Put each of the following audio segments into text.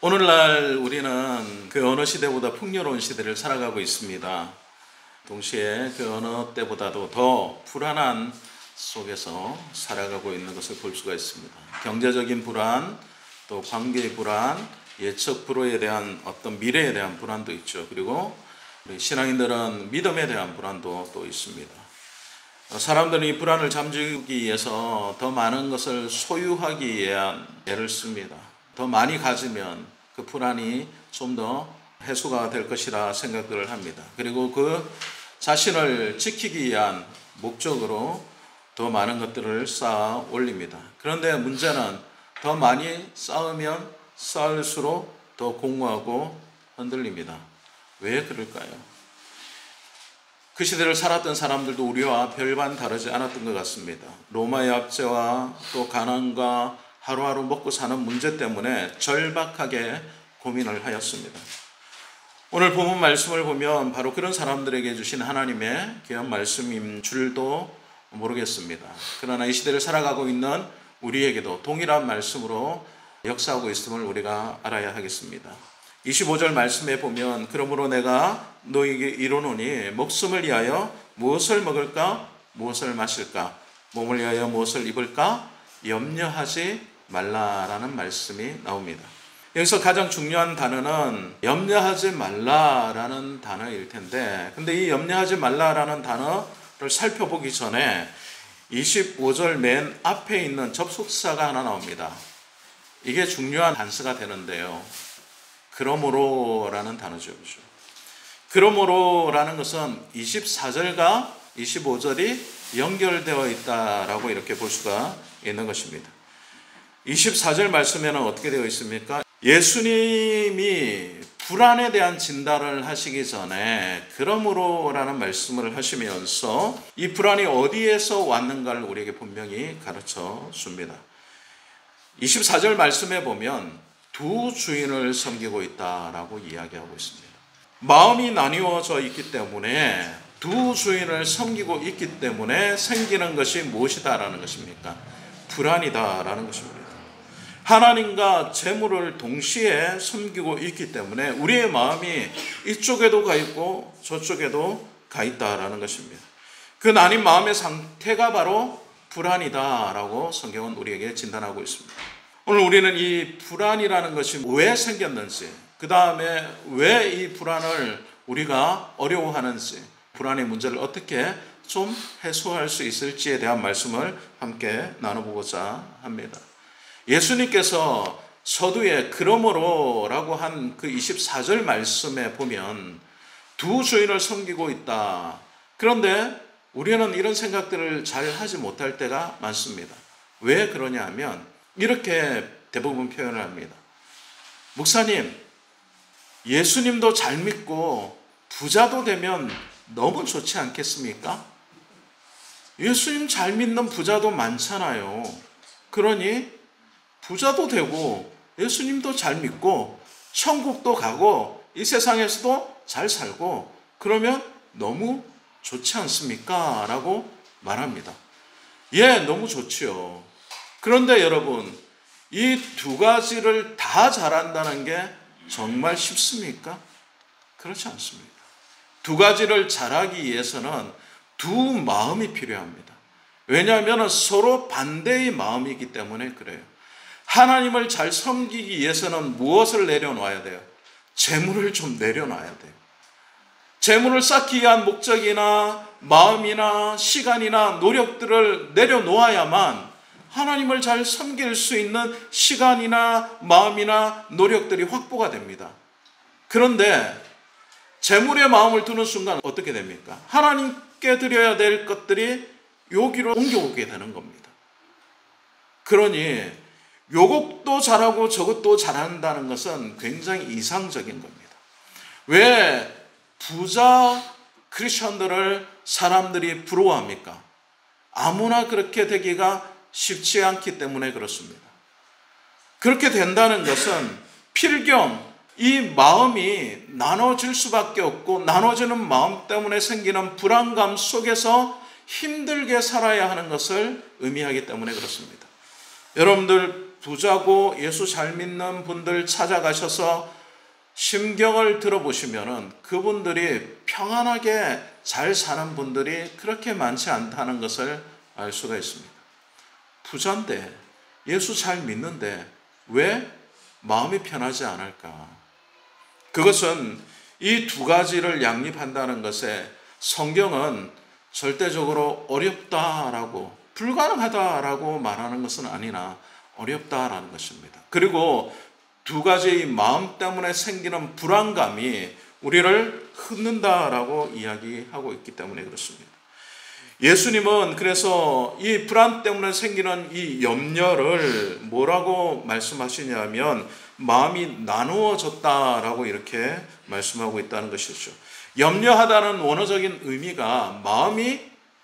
오늘날 우리는 그 어느 시대보다 풍요로운 시대를 살아가고 있습니다. 동시에 그 어느 때보다도 더 불안한 속에서 살아가고 있는 것을 볼 수가 있습니다. 경제적인 불안, 또 관계의 불안, 예측 불허에 대한 어떤 미래에 대한 불안도 있죠. 그리고 우리 신앙인들은 믿음에 대한 불안도 또 있습니다. 사람들은 이 불안을 잠재우기 위해서 더 많은 것을 소유하기 위한 애를 씁니다. 더 많이 가지면 그 불안이 좀 더 해소가 될 것이라 생각들을 합니다. 그리고 그 자신을 지키기 위한 목적으로 더 많은 것들을 쌓아 올립니다. 그런데 문제는 더 많이 쌓으면 쌓을수록 더 공허하고 흔들립니다. 왜 그럴까요? 그 시대를 살았던 사람들도 우리와 별반 다르지 않았던 것 같습니다. 로마의 압제와 또 가난과 하루하루 먹고 사는 문제 때문에 절박하게 고민을 하였습니다. 오늘 본문 말씀을 보면 바로 그런 사람들에게 주신 하나님의 귀한 말씀인 줄도 모르겠습니다. 그러나 이 시대를 살아가고 있는 우리에게도 동일한 말씀으로 역사하고 있음을 우리가 알아야 하겠습니다. 25절 말씀에 보면 그러므로 내가 너에게 이르노니 목숨을 위하여 무엇을 먹을까 무엇을 마실까 몸을 위하여 무엇을 입을까 염려하지 말라라는 말씀이 나옵니다. 여기서 가장 중요한 단어는 염려하지 말라라는 단어일 텐데, 근데 이 염려하지 말라라는 단어를 살펴보기 전에 25절 맨 앞에 있는 접속사가 하나 나옵니다. 이게 중요한 단서가 되는데요. 그러므로라는 단어죠. 그러므로라는 것은 24절과 25절이 연결되어 있다라고 이렇게 볼 수가 있는 것입니다. 24절 말씀에는 어떻게 되어 있습니까? 예수님이 불안에 대한 진단을 하시기 전에 그러므로라는 말씀을 하시면서 이 불안이 어디에서 왔는가를 우리에게 분명히 가르쳐 줍니다. 24절 말씀에 보면 두 주인을 섬기고 있다라고 이야기하고 있습니다. 마음이 나뉘어져 있기 때문에 두 주인을 섬기고 있기 때문에 생기는 것이 무엇이다라는 것입니까? 불안이다라는 것입니다. 하나님과 재물을 동시에 섬기고 있기 때문에 우리의 마음이 이쪽에도 가 있고 저쪽에도 가 있다라는 것입니다. 그 나뉜 마음의 상태가 바로 불안이다라고 성경은 우리에게 진단하고 있습니다. 오늘 우리는 이 불안이라는 것이 왜 생겼는지, 그 다음에 왜 이 불안을 우리가 어려워하는지, 불안의 문제를 어떻게 좀 해소할 수 있을지에 대한 말씀을 함께 나눠보고자 합니다. 예수님께서 서두에 그러므로라고 한 그 24절 말씀에 보면 두 주인을 섬기고 있다. 그런데 우리는 이런 생각들을 잘 하지 못할 때가 많습니다. 왜 그러냐 하면 이렇게 대부분 표현을 합니다. 목사님, 예수님도 잘 믿고 부자도 되면 너무 좋지 않겠습니까? 예수님 잘 믿는 부자도 많잖아요. 그러니 부자도 되고 예수님도 잘 믿고 천국도 가고 이 세상에서도 잘 살고 그러면 너무 좋지 않습니까? 라고 말합니다. 예, 너무 좋지요. 그런데 여러분, 이 두 가지를 다 잘한다는 게 정말 쉽습니까? 그렇지 않습니다. 두 가지를 잘하기 위해서는 두 마음이 필요합니다. 왜냐하면 서로 반대의 마음이기 때문에 그래요. 하나님을 잘 섬기기 위해서는 무엇을 내려놓아야 돼요? 재물을 좀 내려놔야 돼요. 재물을 쌓기 위한 목적이나 마음이나 시간이나 노력들을 내려놓아야만 하나님을 잘 섬길 수 있는 시간이나 마음이나 노력들이 확보가 됩니다. 그런데 재물의 마음을 두는 순간 어떻게 됩니까? 하나님께 드려야 될 것들이 여기로 옮겨오게 되는 겁니다. 그러니 요것도 잘하고 저것도 잘한다는 것은 굉장히 이상적인 겁니다. 왜 부자 크리스천들을 사람들이 부러워합니까? 아무나 그렇게 되기가 쉽지 않기 때문에 그렇습니다. 그렇게 된다는 것은 필경 이 마음이 나눠질 수밖에 없고 나눠지는 마음 때문에 생기는 불안감 속에서 힘들게 살아야 하는 것을 의미하기 때문에 그렇습니다. 여러분들 부자고 예수 잘 믿는 분들 찾아가셔서 심경을 들어보시면은 그분들이 평안하게 잘 사는 분들이 그렇게 많지 않다는 것을 알 수가 있습니다. 부자인데 예수 잘 믿는데 왜 마음이 편하지 않을까? 그것은 이 두 가지를 양립한다는 것에 성경은 절대적으로 어렵다라고 불가능하다라고 말하는 것은 아니나 어렵다라는 것입니다. 그리고 두 가지의 마음 때문에 생기는 불안감이 우리를 흩는다라고 이야기하고 있기 때문에 그렇습니다. 예수님은 그래서 이 불안 때문에 생기는 이 염려를 뭐라고 말씀하시냐면 마음이 나누어졌다라고 이렇게 말씀하고 있다는 것이죠. 염려하다는 원어적인 의미가 마음이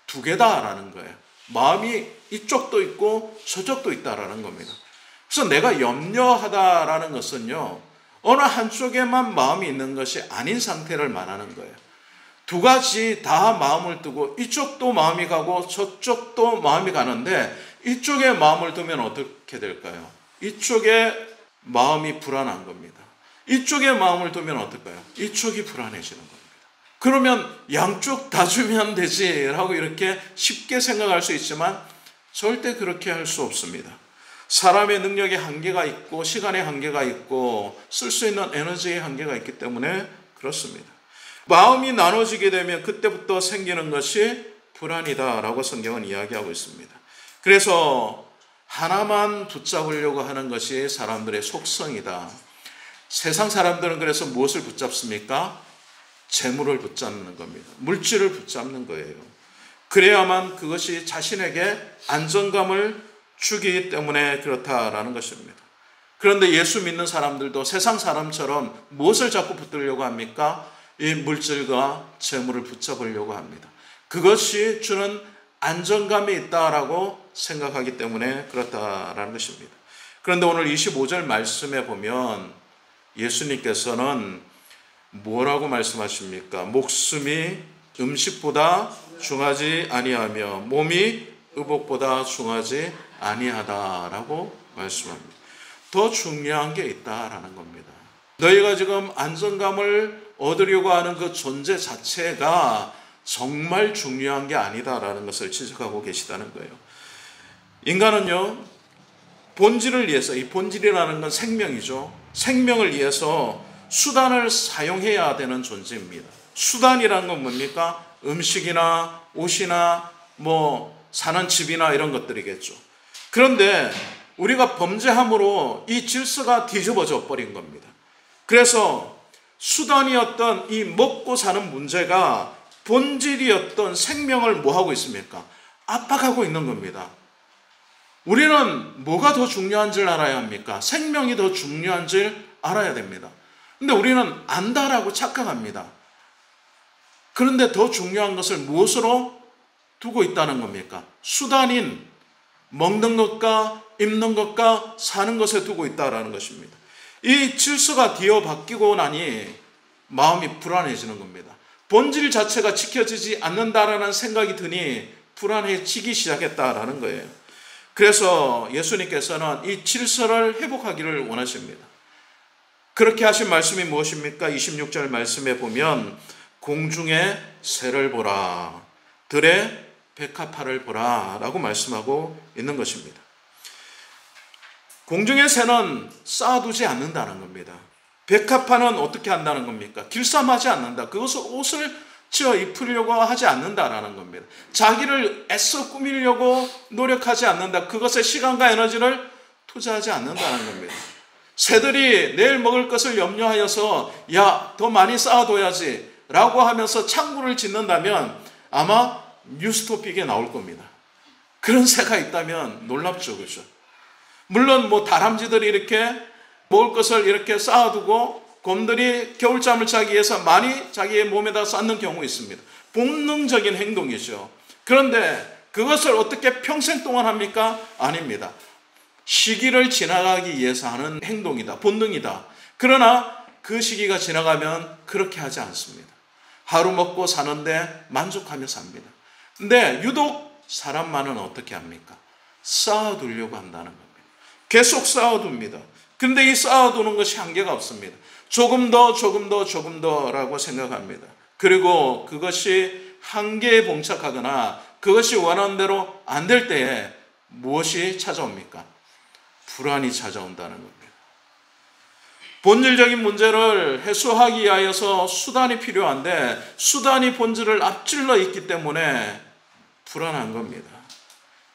두 개다라는 거예요. 마음이 이쪽도 있고 저쪽도 있다라는 겁니다. 그래서 내가 염려하다라는 것은요, 어느 한쪽에만 마음이 있는 것이 아닌 상태를 말하는 거예요. 두 가지 다 마음을 두고 이쪽도 마음이 가고 저쪽도 마음이 가는데 이쪽에 마음을 두면 어떻게 될까요? 이쪽에 마음이 불안한 겁니다. 이쪽에 마음을 두면 어떨까요? 이쪽이 불안해지는 겁니다. 그러면 양쪽 다 주면 되지라고 이렇게 쉽게 생각할 수 있지만 절대 그렇게 할 수 없습니다. 사람의 능력의 한계가 있고 시간의 한계가 있고 쓸 수 있는 에너지의 한계가 있기 때문에 그렇습니다. 마음이 나눠지게 되면 그때부터 생기는 것이 불안이다라고 성경은 이야기하고 있습니다. 그래서 하나만 붙잡으려고 하는 것이 사람들의 속성이다. 세상 사람들은 그래서 무엇을 붙잡습니까? 재물을 붙잡는 겁니다. 물질을 붙잡는 거예요. 그래야만 그것이 자신에게 안정감을 주기 때문에 그렇다라는 것입니다. 그런데 예수 믿는 사람들도 세상 사람처럼 무엇을 자꾸 붙들려고 합니까? 이 물질과 재물을 붙잡으려고 합니다. 그것이 주는 안정감이 있다라고 생각하기 때문에 그렇다라는 것입니다. 그런데 오늘 25절 말씀에 보면 예수님께서는 뭐라고 말씀하십니까? 목숨이 음식보다 중하지 아니하며 몸이 의복보다 중하지 아니하다라고 말씀합니다. 더 중요한 게 있다라는 겁니다. 너희가 지금 안정감을 얻으려고 하는 그 존재 자체가 정말 중요한 게 아니다라는 것을 지적하고 계시다는 거예요. 인간은요, 본질을 위해서, 이 본질이라는 건 생명이죠. 생명을 위해서 수단을 사용해야 되는 존재입니다. 수단이라는 건 뭡니까? 음식이나 옷이나 사는 집이나 이런 것들이겠죠. 그런데 우리가 범죄함으로 이 질서가 뒤집어져 버린 겁니다. 그래서 수단이었던 이 먹고 사는 문제가 본질이었던 생명을 뭐하고 있습니까? 압박하고 있는 겁니다. 우리는 뭐가 더 중요한 줄 알아야 합니까? 생명이 더 중요한 줄 알아야 됩니다. 근데 우리는 안다라고 착각합니다. 그런데 더 중요한 것을 무엇으로 두고 있다는 겁니까? 수단인 먹는 것과 입는 것과 사는 것에 두고 있다라는 것입니다. 이 질서가 뒤어바뀌고 나니 마음이 불안해지는 겁니다. 본질 자체가 지켜지지 않는다라는 생각이 드니 불안해지기 시작했다라는 거예요. 그래서 예수님께서는 이 질서를 회복하기를 원하십니다. 그렇게 하신 말씀이 무엇입니까? 26절 말씀에 보면 공중의 새를 보라, 들의 백합화를 보라 라고 말씀하고 있는 것입니다. 공중의 새는 쌓아두지 않는다는 겁니다. 백합화는 어떻게 한다는 겁니까? 길쌈하지 않는다. 그것을 옷을 지어 입으려고 하지 않는다라는 겁니다. 자기를 애써 꾸미려고 노력하지 않는다. 그것에 시간과 에너지를 투자하지 않는다는 겁니다. 새들이 내일 먹을 것을 염려하여서 더 많이 쌓아둬야지 라고 하면서 창문을 짓는다면 아마 뉴스토픽에 나올 겁니다. 그런 새가 있다면 놀랍죠, 그렇죠? 물론 다람쥐들이 이렇게 먹을 것을 이렇게 쌓아두고 곰들이 겨울잠을 자기 위해서 많이 자기의 몸에다 쌓는 경우 있습니다. 본능적인 행동이죠. 그런데 그것을 어떻게 평생 동안 합니까? 아닙니다. 시기를 지나가기 위해서 하는 행동이다. 본능이다. 그러나 그 시기가 지나가면 그렇게 하지 않습니다. 하루 먹고 사는데 만족하며 삽니다. 근데 유독 사람만은 어떻게 합니까? 쌓아두려고 한다는 겁니다. 계속 쌓아둡니다. 그런데 이 쌓아두는 것이 한계가 없습니다. 조금 더라고 생각합니다. 그리고 그것이 한계에 봉착하거나 그것이 원하는 대로 안 될 때에 무엇이 찾아옵니까? 불안이 찾아온다는 겁니다. 본질적인 문제를 해소하기 위하여서 수단이 필요한데 수단이 본질을 앞질러 있기 때문에 불안한 겁니다.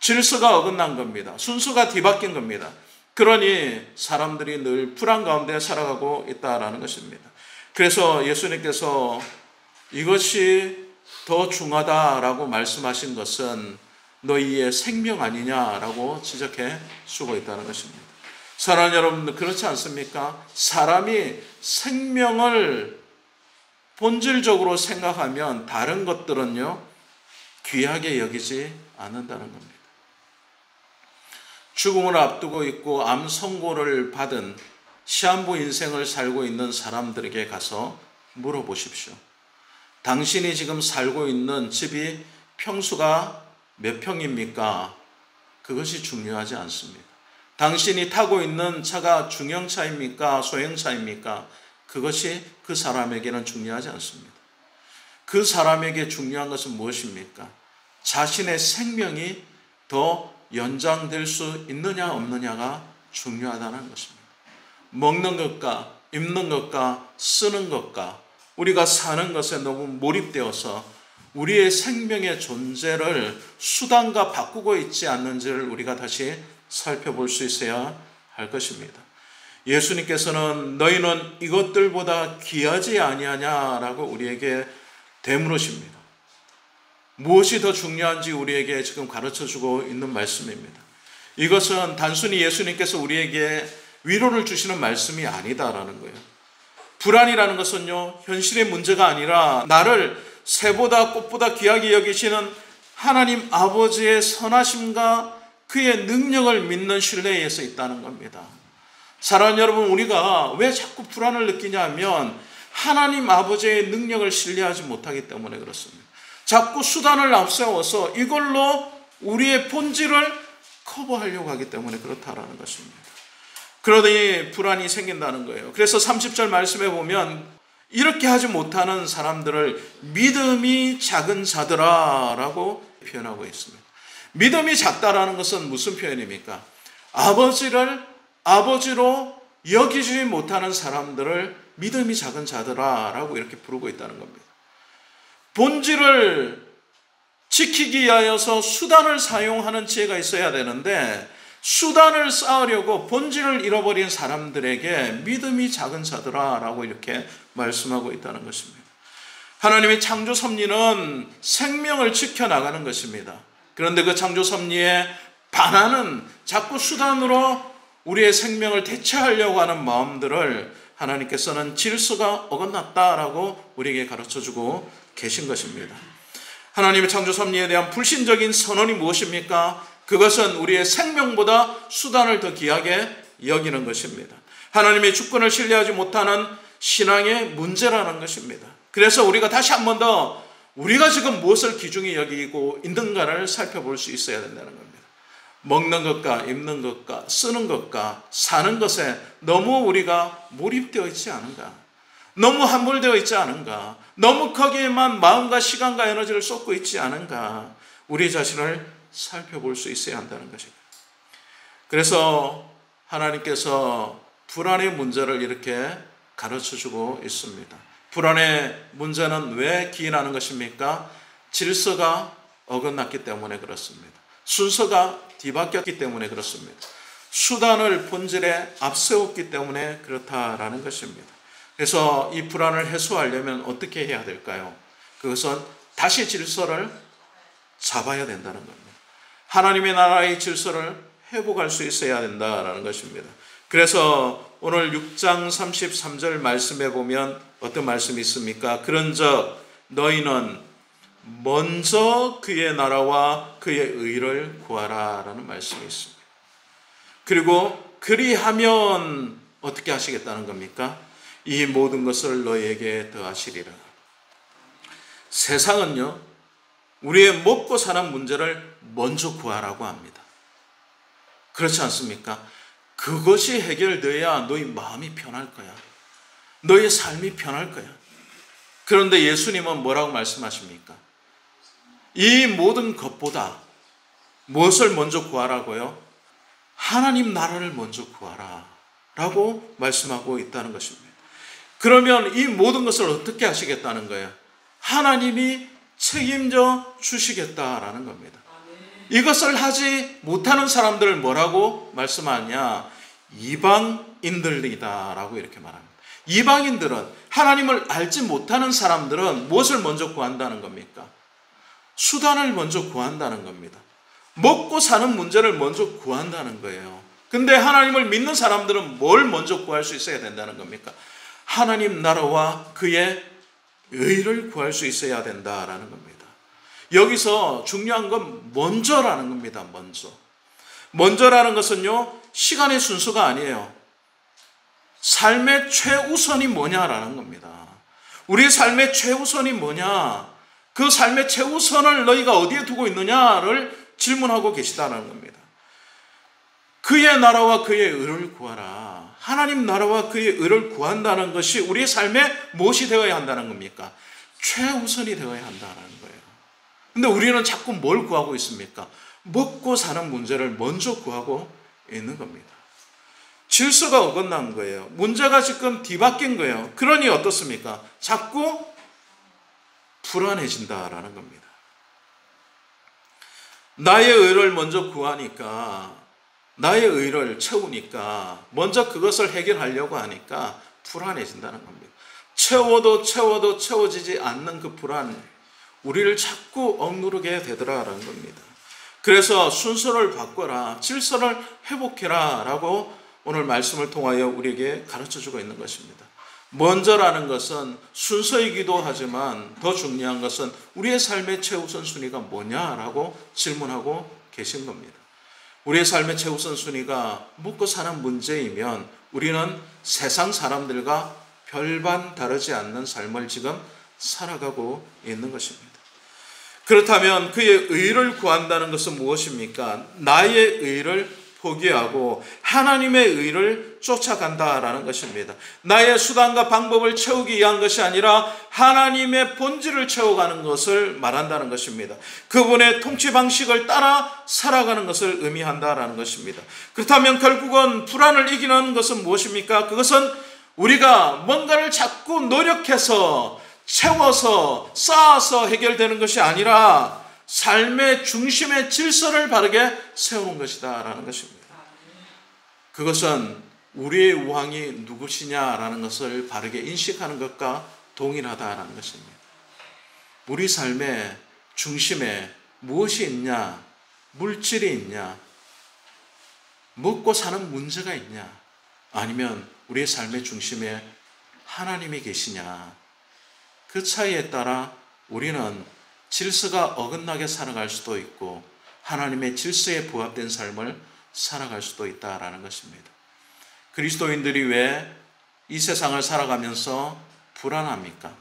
질서가 어긋난 겁니다. 순서가 뒤바뀐 겁니다. 그러니 사람들이 늘 불안 가운데 살아가고 있다는 것입니다. 그래서 예수님께서 이것이 더 중하다라고 말씀하신 것은 너희의 생명 아니냐라고 지적해 주고 있다는 것입니다. 사랑하는 여러분들, 그렇지 않습니까? 사람이 생명을 본질적으로 생각하면 다른 것들은요 귀하게 여기지 않는다는 겁니다. 죽음을 앞두고 있고 암 선고를 받은 시한부 인생을 살고 있는 사람들에게 가서 물어보십시오. 당신이 지금 살고 있는 집이 평수가 몇 평입니까? 그것이 중요하지 않습니다. 당신이 타고 있는 차가 중형차입니까? 소형차입니까? 그것이 그 사람에게는 중요하지 않습니다. 그 사람에게 중요한 것은 무엇입니까? 자신의 생명이 더 연장될 수 있느냐 없느냐가 중요하다는 것입니다. 먹는 것과 입는 것과 쓰는 것과 우리가 사는 것에 너무 몰입되어서 우리의 생명의 존재를 수단과 바꾸고 있지 않는지를 우리가 다시 살펴볼 수 있어야 할 것입니다. 예수님께서는 너희는 이것들보다 귀하지 아니하냐라고 우리에게 되물으십니다. 무엇이 더 중요한지 우리에게 지금 가르쳐주고 있는 말씀입니다. 이것은 단순히 예수님께서 우리에게 위로를 주시는 말씀이 아니다라는 거예요. 불안이라는 것은요, 현실의 문제가 아니라 나를 새보다 꽃보다 귀하게 여기시는 하나님 아버지의 선하심과 그의 능력을 믿는 신뢰에서 있다는 겁니다. 사랑하는 여러분, 우리가 왜 자꾸 불안을 느끼냐면 하나님 아버지의 능력을 신뢰하지 못하기 때문에 그렇습니다. 자꾸 수단을 앞세워서 이걸로 우리의 본질을 커버하려고 하기 때문에 그렇다라는 것입니다. 그러더니 불안이 생긴다는 거예요. 그래서 30절 말씀에 보면 이렇게 하지 못하는 사람들을 믿음이 작은 자들아 라고 표현하고 있습니다. 믿음이 작다라는 것은 무슨 표현입니까? 아버지를 아버지로 여기지 못하는 사람들을 믿음이 작은 자들아 라고 이렇게 부르고 있다는 겁니다. 본질을 지키기 위하여서 수단을 사용하는 지혜가 있어야 되는데 수단을 쌓으려고 본질을 잃어버린 사람들에게 믿음이 작은 자들아 라고 이렇게 말씀하고 있다는 것입니다. 하나님의 창조 섭리는 생명을 지켜나가는 것입니다. 그런데 그 창조 섭리에 반하는 자꾸 수단으로 우리의 생명을 대체하려고 하는 마음들을 하나님께서는 질서가 어긋났다라고 우리에게 가르쳐주고 계신 것입니다. 하나님의 창조 섭리에 대한 불신적인 선언이 무엇입니까? 그것은 우리의 생명보다 수단을 더 귀하게 여기는 것입니다. 하나님의 주권을 신뢰하지 못하는 신앙의 문제라는 것입니다. 그래서 우리가 다시 한 번 더 우리가 지금 무엇을 귀중히 여기고 있는가를 살펴볼 수 있어야 된다는 겁니다. 먹는 것과 입는 것과 쓰는 것과 사는 것에 너무 우리가 몰입되어 있지 않은가? 너무 함몰되어 있지 않은가? 너무 거기에만 마음과 시간과 에너지를 쏟고 있지 않은가? 우리 자신을 살펴볼 수 있어야 한다는 것입니다. 그래서 하나님께서 불안의 문제를 이렇게 가르쳐주고 있습니다. 불안의 문제는 왜 기인하는 것입니까? 질서가 어긋났기 때문에 그렇습니다. 순서가 뒤바뀌었기 때문에 그렇습니다. 수단을 본질에 앞세웠기 때문에 그렇다라는 것입니다. 그래서 이 불안을 해소하려면 어떻게 해야 될까요? 그것은 다시 질서를 잡아야 된다는 겁니다. 하나님의 나라의 질서를 회복할 수 있어야 된다는 것입니다. 그래서 오늘 6장 33절 말씀에 보면 어떤 말씀이 있습니까? 그런즉 너희는 먼저 그의 나라와 그의 의를 구하라 라는 말씀이 있습니다. 그리고 그리하면 어떻게 하시겠다는 겁니까? 이 모든 것을 너희에게 더하시리라. 세상은요, 우리의 먹고 사는 문제를 먼저 구하라고 합니다. 그렇지 않습니까? 그것이 해결돼야 너희 마음이 편할 거야. 너희 삶이 편할 거야. 그런데 예수님은 뭐라고 말씀하십니까? 이 모든 것보다 무엇을 먼저 구하라고요? 하나님 나라를 먼저 구하라 라고 말씀하고 있다는 것입니다. 그러면 이 모든 것을 어떻게 하시겠다는 거예요? 하나님이 책임져 주시겠다라는 겁니다. 이것을 하지 못하는 사람들을 뭐라고 말씀하냐? 이방인들이다 라고 이렇게 말합니다. 이방인들은, 하나님을 알지 못하는 사람들은 무엇을 먼저 구한다는 겁니까? 수단을 먼저 구한다는 겁니다. 먹고 사는 문제를 먼저 구한다는 거예요. 근데 하나님을 믿는 사람들은 뭘 먼저 구할 수 있어야 된다는 겁니까? 하나님 나라와 그의 의를 구할 수 있어야 된다라는 겁니다. 여기서 중요한 건 먼저라는 겁니다. 먼저라는 것은요, 시간의 순서가 아니에요. 삶의 최우선이 뭐냐라는 겁니다. 우리의 삶의 최우선이 뭐냐? 그 삶의 최우선을 너희가 어디에 두고 있느냐를 질문하고 계시다는 겁니다. 그의 나라와 그의 의를 구하라. 하나님 나라와 그의 의를 구한다는 것이 우리의 삶에 무엇이 되어야 한다는 겁니까? 최우선이 되어야 한다는 거예요. 근데 우리는 자꾸 뭘 구하고 있습니까? 먹고 사는 문제를 먼저 구하고 있는 겁니다. 질서가 어긋난 거예요. 문제가 지금 뒤바뀐 거예요. 그러니 어떻습니까? 자꾸 불안해진다라는 겁니다. 나의 의를 먼저 구하니까, 나의 의를 채우니까, 먼저 그것을 해결하려고 하니까 불안해진다는 겁니다. 채워도 채워지지 않는 그 불안, 우리를 자꾸 억누르게 되더라라는 겁니다. 그래서 순서를 바꿔라, 질서를 회복해라 라고 오늘 말씀을 통하여 우리에게 가르쳐주고 있는 것입니다. 먼저라는 것은 순서이기도 하지만 더 중요한 것은 우리의 삶의 최우선 순위가 뭐냐라고 질문하고 계신 겁니다. 우리의 삶의 최우선 순위가 먹고 사는 문제이면 우리는 세상 사람들과 별반 다르지 않는 삶을 지금 살아가고 있는 것입니다. 그렇다면 그의 의를 구한다는 것은 무엇입니까? 나의 의를 포기하고 하나님의 의를 쫓아간다라는 것입니다. 나의 수단과 방법을 채우기 위한 것이 아니라 하나님의 본질을 채워가는 것을 말한다는 것입니다. 그분의 통치 방식을 따라 살아가는 것을 의미한다라는 것입니다. 그렇다면 결국은 불안을 이기는 것은 무엇입니까? 그것은 우리가 뭔가를 자꾸 노력해서 채워서 쌓아서 해결되는 것이 아니라 삶의 중심의 질서를 바르게 세우는 것이다 라는 것입니다. 그것은 우리의 왕이 누구시냐라는 것을 바르게 인식하는 것과 동일하다라는 것입니다. 우리 삶의 중심에 무엇이 있냐? 물질이 있냐? 먹고 사는 문제가 있냐? 아니면 우리의 삶의 중심에 하나님이 계시냐? 그 차이에 따라 우리는 질서가 어긋나게 살아갈 수도 있고 하나님의 질서에 부합된 삶을 살아갈 수도 있다라는 것입니다. 그리스도인들이 왜 이 세상을 살아가면서 불안합니까?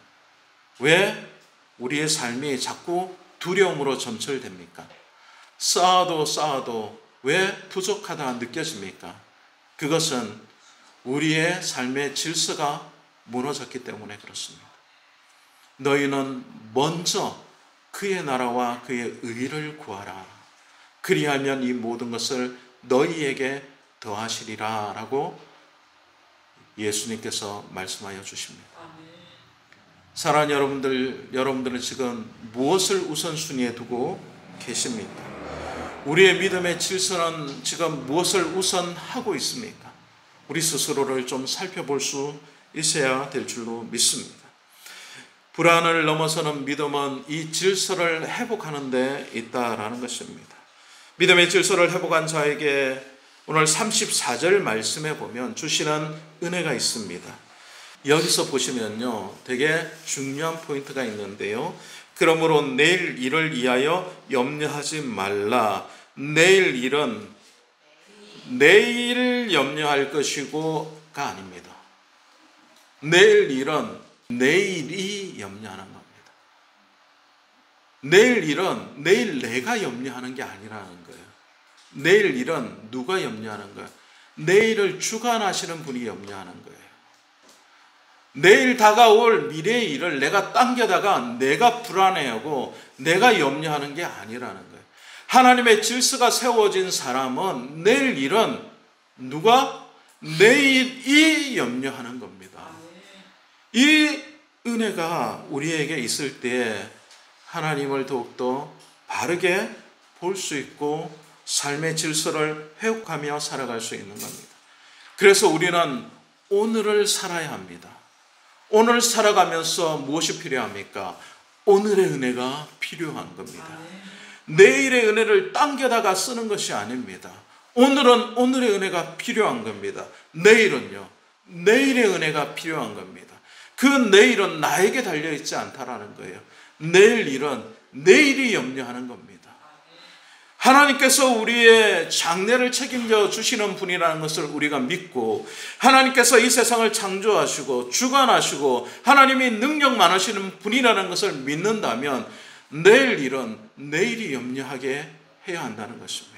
왜 우리의 삶이 자꾸 두려움으로 점철됩니까? 쌓아도 왜 부족하다 느껴집니까? 그것은 우리의 삶의 질서가 무너졌기 때문에 그렇습니다. 너희는 먼저 그의 나라와 그의 의를 구하라. 그리하면 이 모든 것을 너희에게 더하시리라 라고 예수님께서 말씀하여 주십니다. 사랑하는 여러분들은 지금 무엇을 우선순위에 두고 계십니까? 우리의 믿음의 질서는 지금 무엇을 우선하고 있습니까? 우리 스스로를 좀 살펴볼 수 있어야 될 줄로 믿습니다. 불안을 넘어서는 믿음은 이 질서를 회복하는 데 있다라는 것입니다. 믿음의 질서를 회복한 자에게 오늘 34절 말씀에 보면 주시는 은혜가 있습니다. 여기서 보시면요, 되게 중요한 포인트가 있는데요. 그러므로 내일 일을 위하여 염려하지 말라. 내일 일은 내일 염려할 것이고가 아닙니다. 내일 일은 내일이 염려하는 겁니다. 내일 일은 내일 내가 염려하는 게 아니라는 거예요. 내일 일은 누가 염려하는 거예요? 내일을 주관하시는 분이 염려하는 거예요. 내일 다가올 미래의 일을 내가 당겨다가 내가 불안해하고 내가 염려하는 게 아니라는 거예요. 하나님의 질서가 세워진 사람은 내일 일은 누가? 내일이 염려하는 겁니다. 이 은혜가 우리에게 있을 때 하나님을 더욱더 바르게 볼 수 있고 삶의 질서를 회복하며 살아갈 수 있는 겁니다. 그래서 우리는 오늘을 살아야 합니다. 오늘 살아가면서 무엇이 필요합니까? 오늘의 은혜가 필요한 겁니다. 내일의 은혜를 당겨다가 쓰는 것이 아닙니다. 오늘은 오늘의 은혜가 필요한 겁니다. 내일은요, 내일의 은혜가 필요한 겁니다. 그 내일은 나에게 달려있지 않다라는 거예요. 내일 일은 내일이 염려하는 겁니다. 하나님께서 우리의 장래를 책임져 주시는 분이라는 것을 우리가 믿고, 하나님께서 이 세상을 창조하시고 주관하시고 하나님이 능력 많으시는 분이라는 것을 믿는다면 내일 일은 내일이 염려하게 해야 한다는 것입니다.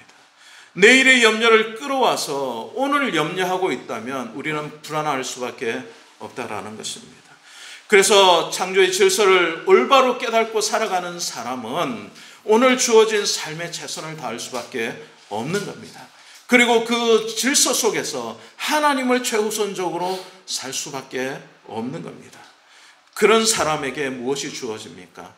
내일의 염려를 끌어와서 오늘 염려하고 있다면 우리는 불안할 수밖에 없다라는 것입니다. 그래서 창조의 질서를 올바로 깨닫고 살아가는 사람은 오늘 주어진 삶에 최선을 다할 수밖에 없는 겁니다. 그리고 그 질서 속에서 하나님을 최우선적으로 살 수밖에 없는 겁니다. 그런 사람에게 무엇이 주어집니까?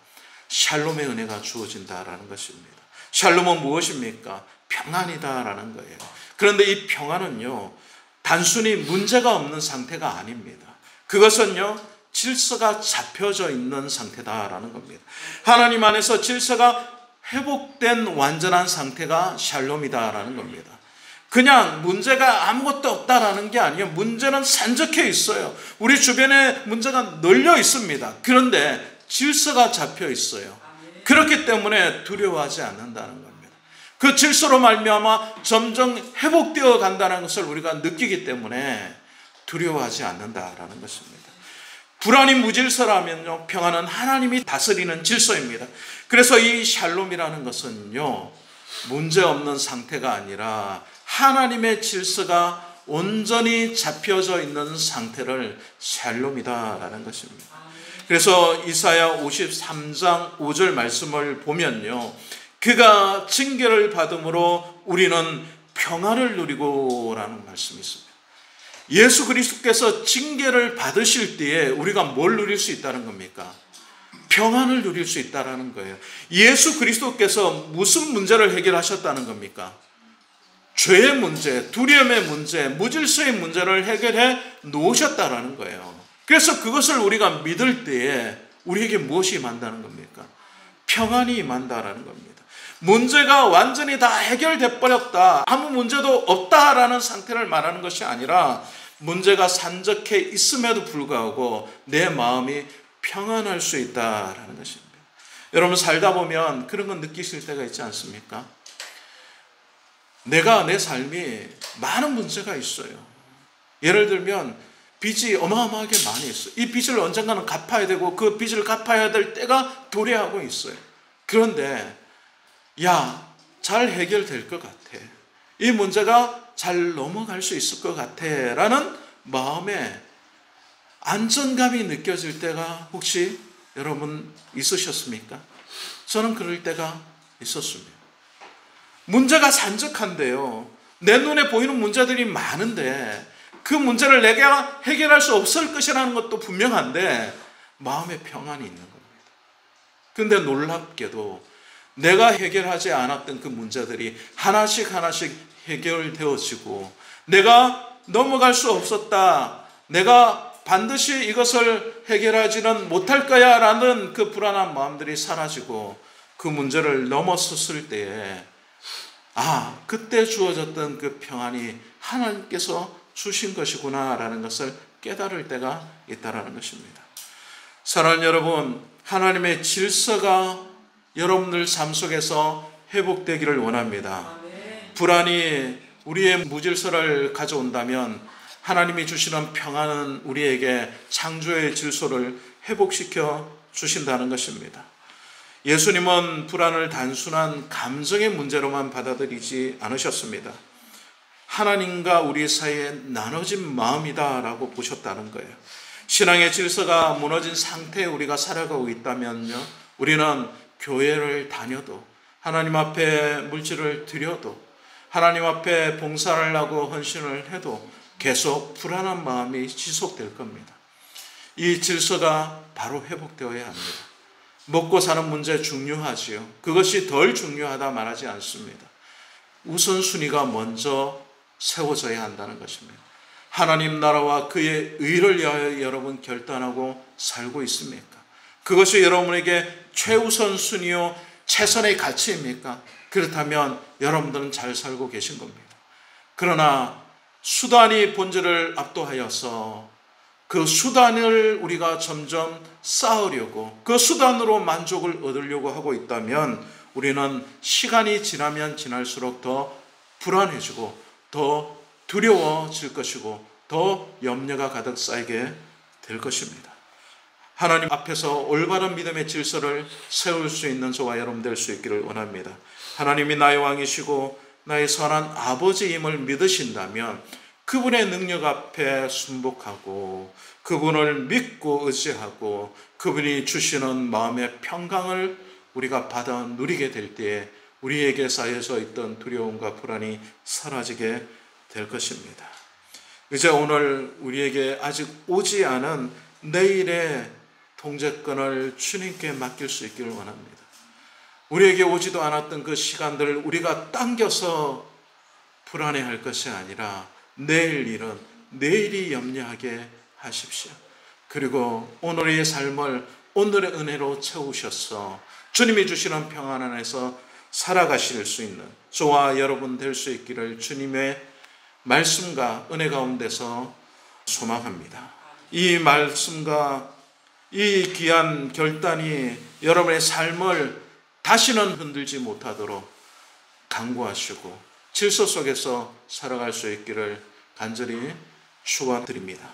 샬롬의 은혜가 주어진다라는 것입니다. 샬롬은 무엇입니까? 평안이다라는 거예요. 그런데 이 평안은요, 단순히 문제가 없는 상태가 아닙니다. 그것은요, 질서가 잡혀져 있는 상태다라는 겁니다. 하나님 안에서 질서가 회복된 완전한 상태가 샬롬이다라는 겁니다. 그냥 문제가 아무것도 없다라는 게 아니에요. 문제는 산적해 있어요. 우리 주변에 문제가 널려 있습니다. 그런데 질서가 잡혀 있어요. 그렇기 때문에 두려워하지 않는다는 겁니다. 그 질서로 말미암아 점점 회복되어 간다는 것을 우리가 느끼기 때문에 두려워하지 않는다라는 것입니다. 불안이 무질서라면요, 평안은 하나님이 다스리는 질서입니다. 그래서 이 샬롬이라는 것은요, 문제없는 상태가 아니라 하나님의 질서가 온전히 잡혀져 있는 상태를 샬롬이다라는 것입니다. 그래서 이사야 53장 5절 말씀을 보면요, 그가 징계를 받음으로 우리는 평안을 누리고 라는 말씀이 있습니다. 예수 그리스도께서 징계를 받으실 때에 우리가 뭘 누릴 수 있다는 겁니까? 평안을 누릴 수 있다는 거예요. 예수 그리스도께서 무슨 문제를 해결하셨다는 겁니까? 죄의 문제, 두려움의 문제, 무질서의 문제를 해결해 놓으셨다는 거예요. 그래서 그것을 우리가 믿을 때에 우리에게 무엇이 임한다는 겁니까? 평안이 임한다는 겁니다. 문제가 완전히 다 해결돼 버렸다, 아무 문제도 없다라는 상태를 말하는 것이 아니라 문제가 산적해 있음에도 불구하고 내 마음이 평안할 수 있다라는 것입니다. 여러분, 살다 보면 그런 건 느끼실 때가 있지 않습니까? 내 삶이 많은 문제가 있어요. 예를 들면 빚이 어마어마하게 많이 있어요. 이 빚을 언젠가는 갚아야 되고 그 빚을 갚아야 될 때가 도래하고 있어요. 그런데 잘 해결될 것 같아, 이 문제가 잘 넘어갈 수 있을 것 같아 라는 마음에 안정감이 느껴질 때가 혹시 여러분 있으셨습니까? 저는 그럴 때가 있었습니다. 문제가 산적한데요, 내 눈에 보이는 문제들이 많은데 그 문제를 내가 해결할 수 없을 것이라는 것도 분명한데 마음에 평안이 있는 겁니다. 그런데 놀랍게도 내가 해결하지 않았던 그 문제들이 하나씩 해결되어지고 내가 넘어갈 수 없었다, 내가 반드시 이것을 해결하지는 못할 거야 라는 그 불안한 마음들이 사라지고 그 문제를 넘어섰을 때에 그때 주어졌던 그 평안이 하나님께서 주신 것이구나 라는 것을 깨달을 때가 있다라는 것입니다. 사랑하는 여러분, 하나님의 질서가 여러분들 삶 속에서 회복되기를 원합니다. 불안이 우리의 무질서를 가져온다면 하나님이 주시는 평안은 우리에게 창조의 질서를 회복시켜 주신다는 것입니다. 예수님은 불안을 단순한 감정의 문제로만 받아들이지 않으셨습니다. 하나님과 우리 사이에 나눠진 마음이다라고 보셨다는 거예요. 신앙의 질서가 무너진 상태에 우리가 살아가고 있다면요, 우리는 교회를 다녀도, 하나님 앞에 물질을 드려도, 하나님 앞에 봉사를 하고 헌신을 해도 계속 불안한 마음이 지속될 겁니다. 이 질서가 바로 회복되어야 합니다. 먹고 사는 문제 중요하지요. 그것이 덜 중요하다 말하지 않습니다. 우선순위가 먼저 세워져야 한다는 것입니다. 하나님 나라와 그의 의를 위하여 여러분 결단하고 살고 있습니까? 그것이 여러분에게 최우선순위요 최선의 가치입니까? 그렇다면 여러분들은 잘 살고 계신 겁니다. 그러나 수단이 본질을 압도하여서 그 수단을 우리가 점점 쌓으려고, 그 수단으로 만족을 얻으려고 하고 있다면 우리는 시간이 지나면 지날수록 더 불안해지고 더 두려워질 것이고 더 염려가 가득 쌓이게 될 것입니다. 하나님 앞에서 올바른 믿음의 질서를 세울 수 있는 저와 여러분 될 수 있기를 원합니다. 하나님이 나의 왕이시고 나의 선한 아버지임을 믿으신다면 그분의 능력 앞에 순복하고 그분을 믿고 의지하고 그분이 주시는 마음의 평강을 우리가 받아 누리게 될 때에 우리에게 쌓여져 있던 두려움과 불안이 사라지게 될 것입니다. 이제 오늘 우리에게 아직 오지 않은 내일의 통제권을 주님께 맡길 수 있기를 원합니다. 우리에게 오지도 않았던 그 시간들을 우리가 당겨서 불안해할 것이 아니라 내일 일은 내일이 염려하게 하십시오. 그리고 오늘의 삶을 오늘의 은혜로 채우셔서 주님이 주시는 평안 안에서 살아가실 수 있는 저와 여러분 될 수 있기를 주님의 말씀과 은혜 가운데서 소망합니다. 이 말씀과 이 귀한 결단이 여러분의 삶을 다시는 흔들지 못하도록 강구하시고 질서 속에서 살아갈 수 있기를 간절히 축원드립니다.